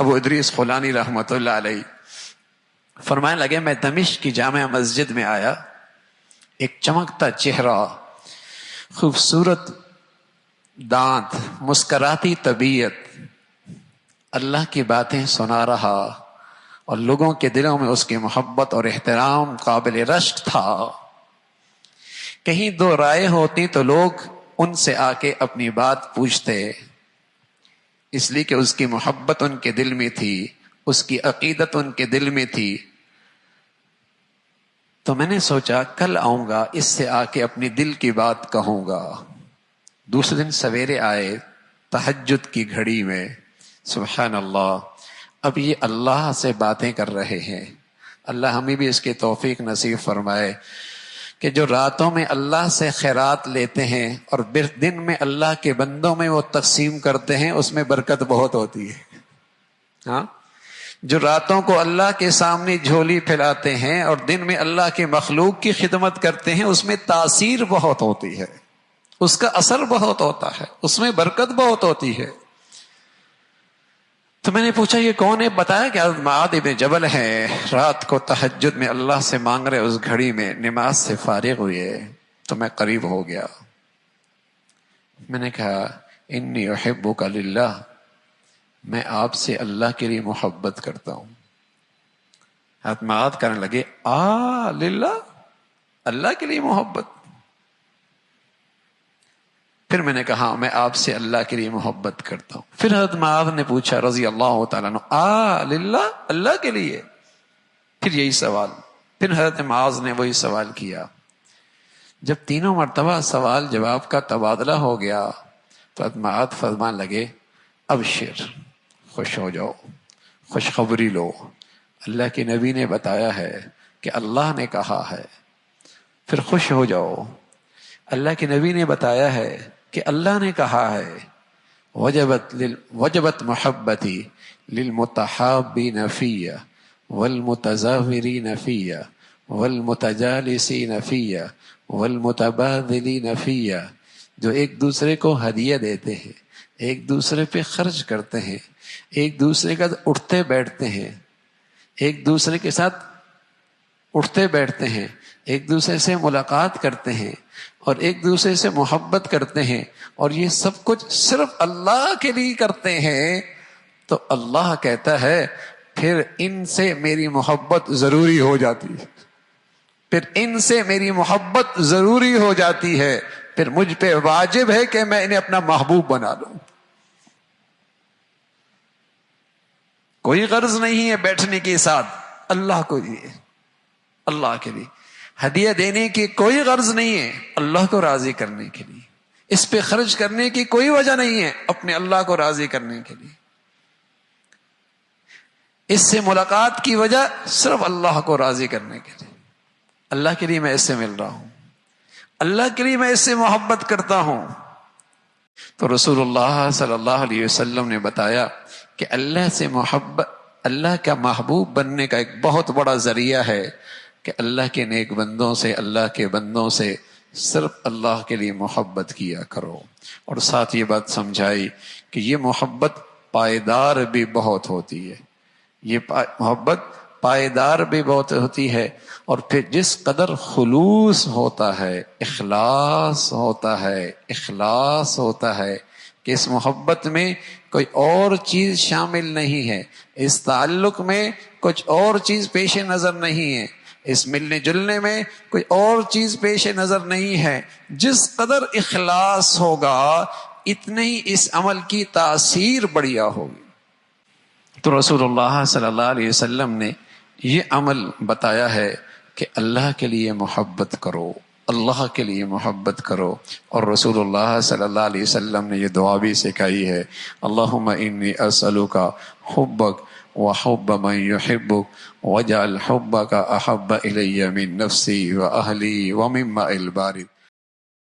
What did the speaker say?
ابو ادریس خولانی رحمۃ اللہ علیہ فرمانے لگے میں دمشق کی جامع مسجد میں آیا، ایک چمکتا چہرہ، خوبصورت دانت، مسکراتی طبیعت، اللہ کی باتیں سنا رہا اور لوگوں کے دلوں میں اس کی محبت اور احترام قابل رشک تھا۔ کہیں دو رائے ہوتی تو لوگ ان سے آ کے اپنی بات پوچھتے، اس لیے کہ اس کی محبت ان کے دل میں تھی، اس کی عقیدت ان کے دل میں تھی۔ تو میں نے سوچا کل آؤں گا، اس سے آ کے اپنی دل کی بات کہوں گا۔ دوسرے دن سویرے آئے تہجد کی گھڑی میں، سبحان اللہ، اب یہ اللہ سے باتیں کر رہے ہیں۔ اللہ ہمیں بھی اس کی توفیق نصیب فرمائے کہ جو راتوں میں اللہ سے خیرات لیتے ہیں اور دن میں اللہ کے بندوں میں وہ تقسیم کرتے ہیں، اس میں برکت بہت ہوتی ہے۔ ہاں، جو راتوں کو اللہ کے سامنے جھولی پھیلاتے ہیں اور دن میں اللہ کے مخلوق کی خدمت کرتے ہیں، اس میں تاثیر بہت ہوتی ہے، اس کا اثر بہت ہوتا ہے، اس میں برکت بہت ہوتی ہے۔ تو میں نے پوچھا یہ کون ہے؟ بتایا کہ حضرت معاذ ابن جبل ہے، رات کو تہجد میں اللہ سے مانگ رہے، اس گھڑی میں نماز سے فارغ ہوئے تو میں قریب ہو گیا۔ میں نے کہا انی احبک للہ، میں آپ سے اللہ کے لیے محبت کرتا ہوں۔ حضرت معاذ کرنے لگے للہ، اللہ کے لیے محبت؟ پھر میں نے کہا میں آپ سے اللہ کے لیے محبت کرتا ہوں۔ پھر حضرت معاذ نے پوچھا رضی اللہ تعالیٰ عنہ للہ، اللہ کے لیے؟ پھر یہی سوال، پھر حضرت معاذ نے وہی سوال کیا۔ جب تینوں مرتبہ سوال جواب کا تبادلہ ہو گیا تو حضرت معاذ فرمان لگے ابشر، خوش ہو جاؤ، خوشخبری لو، اللہ کے نبی نے بتایا ہے کہ اللہ نے کہا ہے، پھر خوش ہو جاؤ، اللہ کے نبی نے بتایا ہے کہ اللہ نے کہا ہے وجبت محبتی للمتحابین فی والمتزاورین فی والمتجالسین فی والمتبادلین فی، جو ایک دوسرے کو ہدیہ دیتے ہیں، ایک دوسرے پہ خرچ کرتے ہیں، ایک دوسرے کا اٹھتے بیٹھتے ہیں، ایک دوسرے کے ساتھ اٹھتے بیٹھتے ہیں، ایک دوسرے سے ملاقات کرتے ہیں اور ایک دوسرے سے محبت کرتے ہیں، اور یہ سب کچھ صرف اللہ کے لیے کرتے ہیں، تو اللہ کہتا ہے پھر ان سے میری محبت ضروری ہو جاتی ہے، پھر ان سے میری محبت ضروری ہو جاتی ہے، پھر مجھ پہ واجب ہے کہ میں انہیں اپنا محبوب بنا لوں۔ کوئی غرض نہیں ہے بیٹھنے کے ساتھ، اللہ کو لیے، اللہ کے لیے ہدیہ دینے کی کوئی غرض نہیں ہے، اللہ کو راضی کرنے کے لیے، اس پہ خرچ کرنے کی کوئی وجہ نہیں ہے، اپنے اللہ کو راضی کرنے کے لیے۔ اس سے ملاقات کی وجہ صرف اللہ کو راضی کرنے کے لیے، اللہ کے لیے میں اس سے مل رہا ہوں، اللہ کے لیے میں اس سے محبت کرتا ہوں۔ تو رسول اللہ صلی اللہ علیہ وسلم نے بتایا کہ اللہ سے محبت، اللہ کا محبوب بننے کا ایک بہت بڑا ذریعہ ہے کہ اللہ کے نیک بندوں سے، اللہ کے بندوں سے صرف اللہ کے لیے محبت کیا کرو۔ اور ساتھ یہ بات سمجھائی کہ یہ محبت پائیدار بھی بہت ہوتی ہے، یہ محبت پائیدار بھی بہت ہوتی ہے، اور پھر جس قدر خلوص ہوتا ہے، اخلاص ہوتا ہے، اخلاص ہوتا ہے کہ اس محبت میں کوئی اور چیز شامل نہیں ہے، اس تعلق میں کچھ اور چیز پیش نظر نہیں ہے، اس ملنے جلنے میں کوئی اور چیز پیش نظر نہیں ہے، جس قدر اخلاص ہوگا اتنے ہی اس عمل کی تاثیر بڑھیا ہوگی۔ تو رسول اللہ صلی اللہ علیہ وسلم نے یہ عمل بتایا ہے کہ اللہ کے لیے محبت کرو، اللہ کے لیے محبت کرو، اور رسول اللہ صلی اللہ علیہ وسلم نے یہ دعا بھی سکھائی ہے، اللہم انی اسألک حبک وحب من يحبك واجعل حبك احب الي من نفسي واهلي ومن ماء البارد۔